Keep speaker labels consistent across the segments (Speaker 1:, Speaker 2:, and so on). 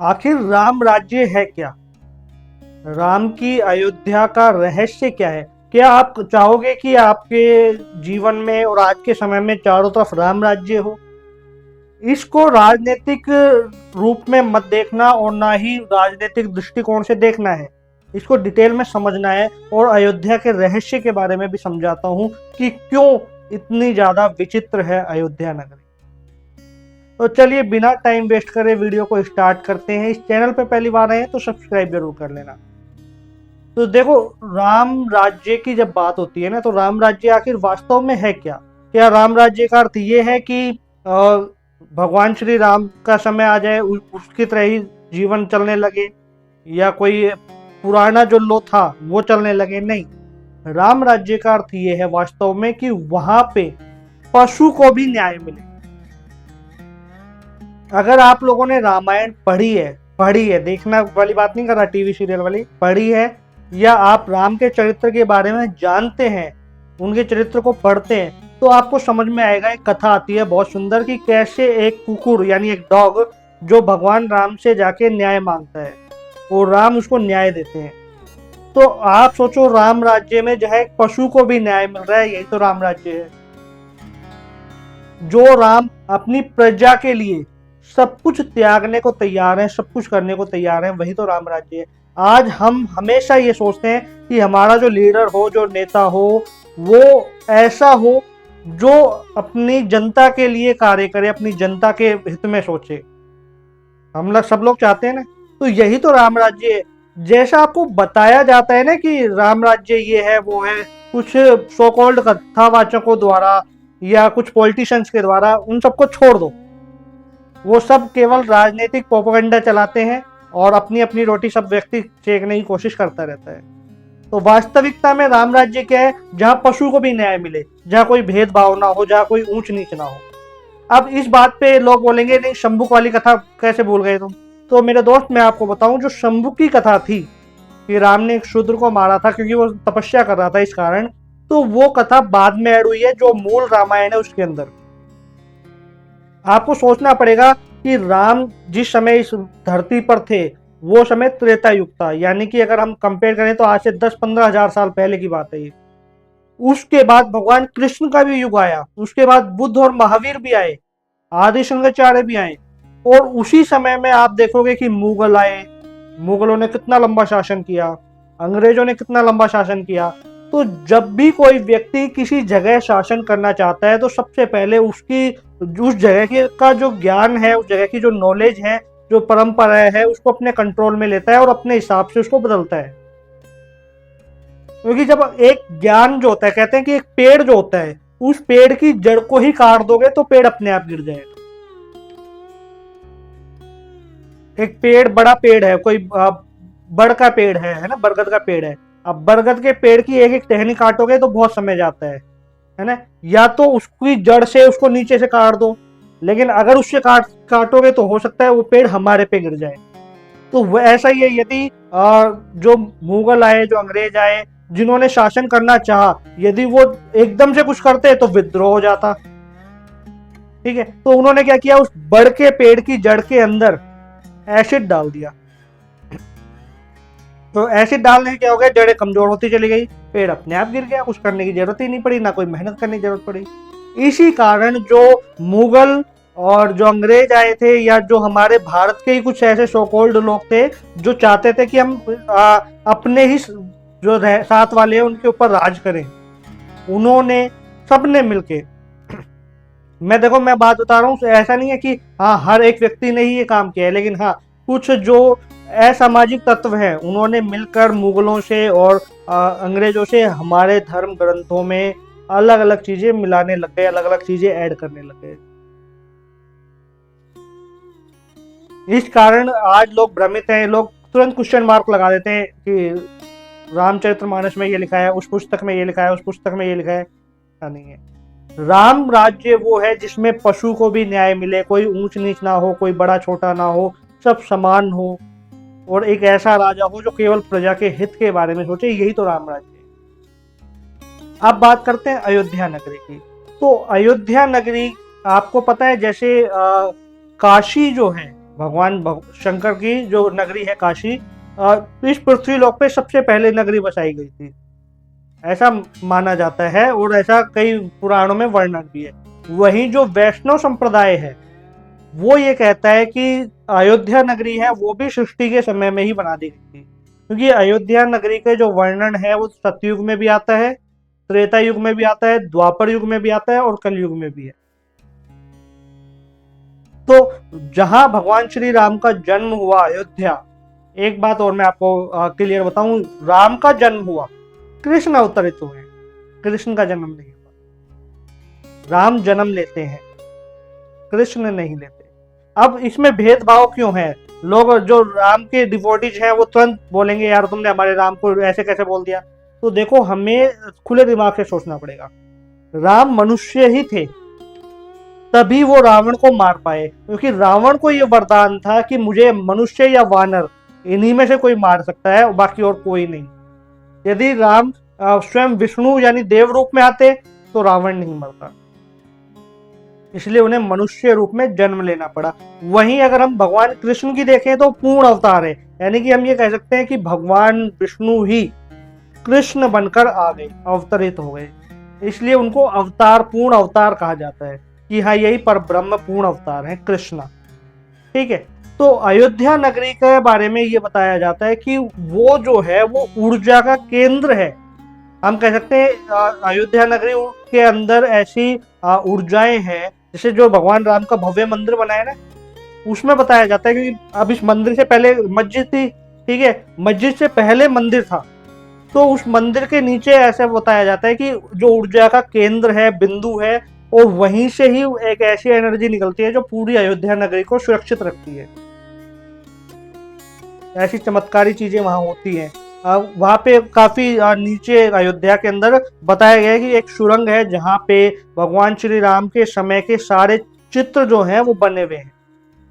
Speaker 1: आखिर राम राज्य है क्या? राम की अयोध्या का रहस्य क्या है? क्या आप चाहोगे कि आपके जीवन में और आज के समय में चारों तरफ राम राज्य हो? इसको राजनीतिक रूप में मत देखना और ना ही राजनीतिक दृष्टिकोण से देखना है। इसको डिटेल में समझना है और अयोध्या के रहस्य के बारे में भी समझाता हूँ कि क्यों इतनी ज्यादा विचित्र है अयोध्या नगरी। तो चलिए बिना टाइम वेस्ट करे वीडियो को स्टार्ट करते हैं। इस चैनल पे पहली बार आए हैं तो सब्सक्राइब जरूर कर लेना। तो देखो, राम राज्य की जब बात होती है ना, तो राम राज्य आखिर वास्तव में है क्या? क्या राम राज्य का अर्थ ये है कि भगवान श्री राम का समय आ जाए, उसकी तरह ही जीवन चलने लगे, या कोई पुराना जो लो था वो चलने लगे? नहीं, राम राज्य का अर्थ ये है वास्तव में कि वहां पे पशु को भी न्याय मिले। अगर आप लोगों ने रामायण पढ़ी है, देखना वाली बात नहीं कर रहा, टीवी सीरियल वाली पढ़ी है, या आप राम के चरित्र के बारे में जानते हैं, उनके चरित्र को पढ़ते हैं, तो आपको समझ में आएगा। एक कथा आती है बहुत सुंदर कि कैसे एक कुकुर यानी एक डॉग जो भगवान राम से जाके न्याय मांगता है और राम उसको न्याय देते हैं। तो आप सोचो, राम राज्य में जो है पशु को भी न्याय मिल रहा है, यही तो राम राज्य है। जो राम अपनी प्रजा के लिए सब कुछ त्यागने को तैयार है, सब कुछ करने को तैयार है, वही तो राम राज्य है। आज हम हमेशा ये सोचते हैं कि हमारा जो लीडर हो, जो नेता हो, वो ऐसा हो जो अपनी जनता के लिए कार्य करे, अपनी जनता के हित में सोचे। हम लोग सब लोग चाहते हैं ना, तो यही तो राम राज्य है। जैसा आपको बताया जाता है ना कि राम राज्य ये है वो है, कुछ सो कॉल्ड कथावाचकों द्वारा या कुछ पॉलिटिशियंस के द्वारा, उन सबको छोड़ दो। वो सब केवल राजनीतिक प्रोपेगेंडा चलाते हैं और अपनी अपनी रोटी सब व्यक्ति सेकने की कोशिश करता रहता है। तो वास्तविकता में राम राज्य क्या है? जहां पशु को भी न्याय मिले, जहां कोई भेदभाव ना हो, जहां कोई ऊंच नीच ना हो। अब इस बात पे लोग बोलेंगे नहीं, शंभू वाली कथा कैसे भूल गए तुम? तो मेरे दोस्त, मैं आपको बताऊं, जो शंभू की कथा थी कि राम ने एक शूद्र को मारा था क्योंकि वो तपस्या कर रहा था इस कारण, तो वो कथा बाद में ऐड हुई है जो मूल रामायण है उसके अंदर। आपको सोचना पड़ेगा कि राम जिस समय इस धरती पर थे वो समय त्रेता युग था, यानी कि अगर हम कंपेयर करें तो आज से 10-15 हजार साल पहले की बात है ये। उसके बाद भगवान कृष्ण का भी युग आया, उसके बाद बुद्ध और महावीर भी आए, आदि शंकराचार्य भी आए, और उसी समय में आप देखोगे कि मुगल आए। मुगलों ने कितना लंबा शासन किया, अंग्रेजों ने कितना लंबा शासन किया। तो जब भी कोई व्यक्ति किसी जगह शासन करना चाहता है तो सबसे पहले उसकी उस जगह के का जो ज्ञान है, उस जगह की जो नॉलेज है, जो परंपरा है, उसको अपने कंट्रोल में लेता है और अपने हिसाब से उसको बदलता है। क्योंकि जब एक ज्ञान जो होता है, कहते हैं कि एक पेड़ जो होता है, उस पेड़ की जड़ को ही काट दोगे तो पेड़ अपने आप गिर जाएगा। एक पेड़, बड़ा पेड़ है, कोई बड़ का पेड़ है ना, बरगद का पेड़ है। अब बरगद के पेड़ की एक एक टहनी काटोगे तो बहुत समय जाता है ना। या तो उसकी जड़ से उसको नीचे से काट दो, लेकिन अगर उससे काटोगे तो हो सकता है वो पेड़ हमारे पे गिर जाए। तो वो ऐसा ही है, यदि जो मुगल आए, जो अंग्रेज आए, जिन्होंने शासन करना चाहा, यदि वो एकदम से कुछ करते तो विद्रोह हो जाता। ठीक है, तो उन्होंने क्या किया, उस बड़ के पेड़ की जड़ के अंदर एसिड डाल दिया। तो एसिड डालने से क्या हो गया, जड़ें कमजोर होती चली गई, पेड़ अपने आप गिर गया, कुछ करने की जरूरत ही नहीं पड़ी, ना कोई मेहनत करने की जरूरत पड़ी। इसी कारण जो मुगल और जो अंग्रेज आए थे, या जो हमारे भारत के ही कुछ ऐसे सो कॉल्ड लोग थे जो चाहते थे कि हम अपने ही जो साथ वाले हैं उनके ऊपर राज करें, उन्होंने सबने मिलके मैं बात बता रहा हूँ, ऐसा नहीं है कि हाँ हर एक व्यक्ति ने ही ये काम किया है, लेकिन हाँ कुछ जो असामाजिक तत्व हैं उन्होंने मिलकर मुगलों से और अंग्रेजों से हमारे धर्म ग्रंथों में अलग अलग चीजें मिलाने लग गए, अलग अलग चीजें ऐड करने लग गए। इस कारण आज लोग भ्रमित हैं, लोग तुरंत क्वेश्चन मार्क लगा देते हैं कि रामचरितमानस में ये लिखा है, उस पुस्तक में ये लिखा है, उस पुस्तक में ये लिखा है। ऐसा नहीं है। राम राज्य वो है जिसमें पशु को भी न्याय मिले, कोई ऊंच नीच ना हो, कोई बड़ा छोटा ना हो, सब समान हो, और एक ऐसा राजा हो जो केवल प्रजा के हित के बारे में सोचे। यही तो राम राज्य है। अब बात करते हैं अयोध्या नगरी की। तो अयोध्या नगरी आपको पता है, जैसे काशी जो है, भगवान शंकर की जो नगरी है काशी, इस पृथ्वी लोक पे सबसे पहले नगरी बसाई गई थी, ऐसा माना जाता है और ऐसा कई पुराणों में वर्णन भी है। वहीं जो वैष्णव संप्रदाय है वो ये कहता है कि अयोध्या नगरी है वो भी सृष्टि के समय में ही बना दी गई थी, क्योंकि अयोध्या नगरी के जो वर्णन है वो सतयुग में भी आता है, त्रेता युग में भी आता है, द्वापर युग में भी आता है और कलयुग में भी है। तो जहां भगवान श्री राम का जन्म हुआ अयोध्या, एक बात और मैं आपको क्लियर बताऊं, राम का जन्म हुआ, कृष्ण अवतरित हुए, कृष्ण का जन्म नहीं हुआ। राम जन्म लेते हैं, कृष्ण नहीं लेते। अब इसमें भेदभाव क्यों है? लोग जो राम के डिवोटीज हैं वो तुरंत बोलेंगे यार तुमने हमारे राम को ऐसे कैसे बोल दिया। तो देखो, हमें खुले दिमाग से सोचना पड़ेगा। राम मनुष्य ही थे, तभी वो रावण को मार पाए, क्योंकि रावण को ये वरदान था कि मुझे मनुष्य या वानर इन्हीं में से कोई मार सकता है, बाकी और कोई नहीं। यदि राम स्वयं विष्णु यानी देव रूप में आते तो रावण नहीं मरता, इसलिए उन्हें मनुष्य रूप में जन्म लेना पड़ा। वहीं अगर हम भगवान कृष्ण की देखें तो पूर्ण अवतार है, यानी कि हम ये कह सकते हैं कि भगवान विष्णु ही कृष्ण बनकर आ गए, अवतरित हो गए, इसलिए उनको अवतार, पूर्ण अवतार कहा जाता है कि हाँ यही पर ब्रह्म पूर्ण अवतार है कृष्ण। ठीक है, तो अयोध्या नगरी के बारे में ये बताया जाता है कि वो जो है वो ऊर्जा का केंद्र है। हम कह सकते हैं अयोध्या नगरी के अंदर ऐसी ऊर्जाएं हैं, जैसे जो भगवान राम का भव्य मंदिर बनाया ना, उसमें बताया जाता है कि अब इस मंदिर से पहले मस्जिद थी, ठीक है, मस्जिद से पहले मंदिर था, तो उस मंदिर के नीचे ऐसा बताया जाता है कि जो ऊर्जा का केंद्र है, बिंदु है, और वहीं से ही एक ऐसी एनर्जी निकलती है जो पूरी अयोध्या नगरी को सुरक्षित रखती है। ऐसी चमत्कारी चीजें वहां होती हैं। वहां पे काफी नीचे अयोध्या के अंदर बताया गया है कि एक सुरंग है जहाँ पे भगवान श्री राम के समय के सारे चित्र जो हैं वो बने हुए हैं,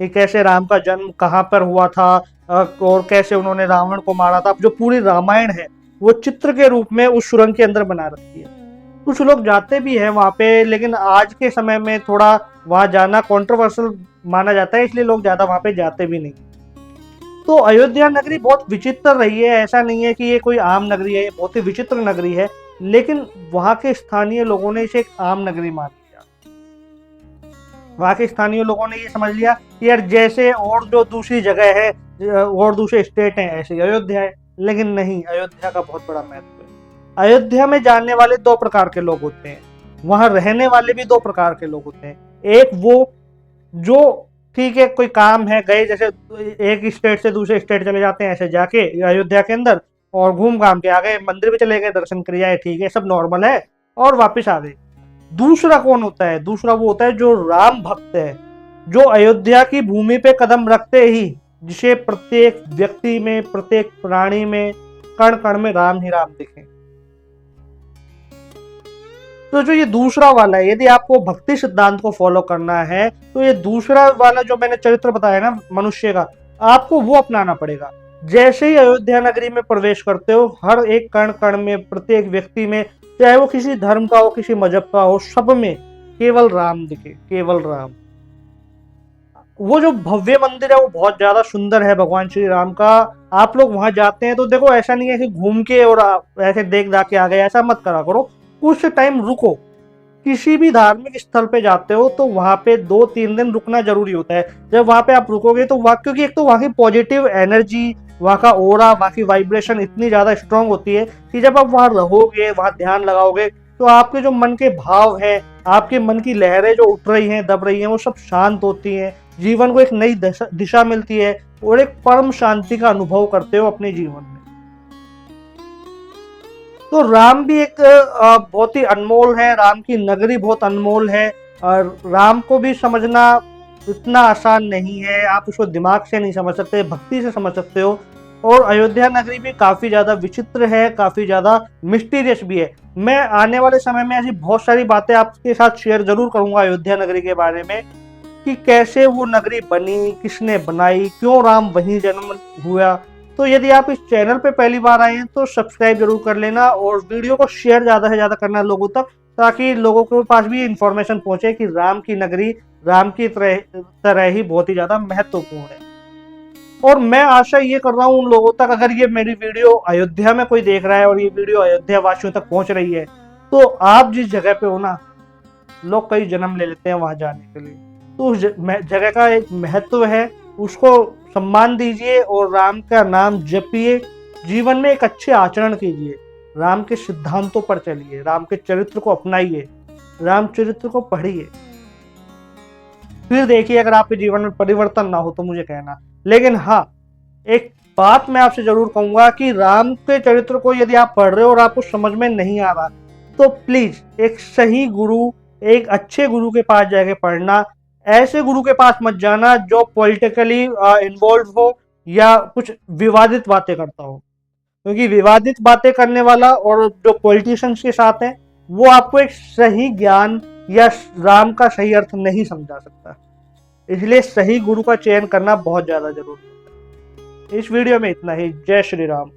Speaker 1: कि कैसे राम का जन्म कहाँ पर हुआ था और कैसे उन्होंने रावण को मारा था। जो पूरी रामायण है वो चित्र के रूप में उस सुरंग के अंदर बना रखी है। कुछ लोग जाते भी हैं वहां पे, लेकिन आज के समय में थोड़ा वहां जाना कॉन्ट्रोवर्शियल माना जाता है, इसलिए लोग ज्यादा वहां पे जाते भी नहीं। तो अयोध्या नगरी बहुत विचित्र रही है, ऐसा नहीं है कि ये कोई आम नगरी है, ये बहुत ही विचित्र नगरी है, लेकिन वहां के स्थानीय लोगों ने इसे एक आम नगरी मान लिया। वहां के स्थानीय लोगों ने ये समझ लिया कि यार जैसे और जो दूसरी जगह है और दूसरे स्टेट हैं ऐसे अयोध्या है, लेकिन नहीं, अयोध्या का बहुत बड़ा महत्व है। अयोध्या में जानने वाले दो प्रकार के लोग होते हैं, वहां रहने वाले भी दो प्रकार के लोग होते हैं। एक वो जो ठीक है कोई काम है गए, जैसे एक स्टेट से दूसरे स्टेट चले जाते हैं, ऐसे जाके अयोध्या के अंदर और घूम घाम के आ गए, मंदिर भी चले गए, दर्शन कर आए, ठीक है सब नॉर्मल है, और वापस आ गए। दूसरा कौन होता है? दूसरा वो होता है जो राम भक्त है, जो अयोध्या की भूमि पे कदम रखते ही जिसे प्रत्येक व्यक्ति में, प्रत्येक प्राणी में, कण कण में राम ही राम दिखे। तो जो ये दूसरा वाला है, यदि आपको भक्ति सिद्धांत को फॉलो करना है तो ये दूसरा वाला जो मैंने चरित्र बताया ना मनुष्य का, आपको वो अपनाना पड़ेगा। जैसे ही अयोध्या नगरी में प्रवेश करते हो, हर एक कण कण में, प्रत्येक व्यक्ति में, चाहे वो किसी धर्म का हो, किसी मजहब का हो, सब में केवल राम दिखे, केवल राम। वो जो भव्य मंदिर है वो बहुत ज्यादा सुंदर है भगवान श्री राम का। आप लोग वहां जाते हैं तो देखो, ऐसा नहीं है कि घूम के और ऐसे देख दाख के आ गए, ऐसा मत करा करो, कुछ टाइम रुको। किसी भी धार्मिक स्थल पे जाते हो तो वहां पे 2-3 दिन रुकना जरूरी होता है। जब वहां पे आप रुकोगे तो वहां, क्योंकि एक तो वहां की पॉजिटिव एनर्जी, वहां का ओरा, वहां की वाइब्रेशन इतनी ज्यादा स्ट्रांग होती है कि जब आप वहां रहोगे, वहां ध्यान लगाओगे, तो आपके जो मन के भाव हैं, आपके मन की लहरें जो उठ रही हैं, दब रही हैं, वो सब शांत होती हैं। जीवन को एक नई दिशा मिलती है और एक परम शांति का अनुभव करते हो अपने जीवन में। तो राम भी एक बहुत ही अनमोल है, राम की नगरी बहुत अनमोल है, और राम को भी समझना इतना आसान नहीं है। आप उसको दिमाग से नहीं समझ सकते, भक्ति से समझ सकते हो। और अयोध्या नगरी भी काफी ज्यादा विचित्र है, काफी ज्यादा मिस्टीरियस भी है। मैं आने वाले समय में ऐसी बहुत सारी बातें आपके साथ शेयर जरूर करूंगा अयोध्या नगरी के बारे में, कि कैसे वो नगरी बनी, किसने बनाई, क्यों राम वहीं जन्म हुआ। तो यदि आप इस चैनल पे पहली बार आए हैं तो सब्सक्राइब जरूर कर लेना और वीडियो को शेयर ज़्यादा से ज़्यादा करना लोगों तक, ताकि लोगों के पास भी इंफॉर्मेशन पहुंचे कि राम की नगरी राम की तरह ही बहुत ही ज्यादा महत्वपूर्ण है। और मैं आशा ये कर रहा हूँ उन लोगों तक, अगर ये मेरी वीडियो अयोध्या में कोई देख रहा है और ये वीडियो अयोध्या वासियों तक पहुंच रही है, तो आप जिस जगह पे हो ना, लोग कई जन्म ले लेते हैं वहां जाने के लिए, तो उस जगह का एक महत्व है, उसको सम्मान दीजिए और राम का नाम जपिए, जीवन में एक अच्छे आचरण कीजिए, राम के सिद्धांतों पर चलिए, राम के चरित्र को अपनाइए, रामचरित्र को पढ़िए। फिर देखिए अगर आपके जीवन में परिवर्तन ना हो तो मुझे कहना। लेकिन हाँ, एक बात मैं आपसे जरूर कहूंगा कि राम के चरित्र को यदि आप पढ़ रहे हो और आपको समझ में नहीं आ रहा, तो प्लीज एक सही गुरु, एक अच्छे गुरु के पास जाके पढ़ना। ऐसे गुरु के पास मत जाना जो पॉलिटिकली इन्वॉल्व हो या कुछ विवादित बातें करता हो, क्योंकि विवादित बातें करने वाला और जो पॉलिटिशियंस के साथ है, वो आपको एक सही ज्ञान या राम का सही अर्थ नहीं समझा सकता। इसलिए सही गुरु का चयन करना बहुत ज्यादा जरूरी है। इस वीडियो में इतना ही। जय श्री राम।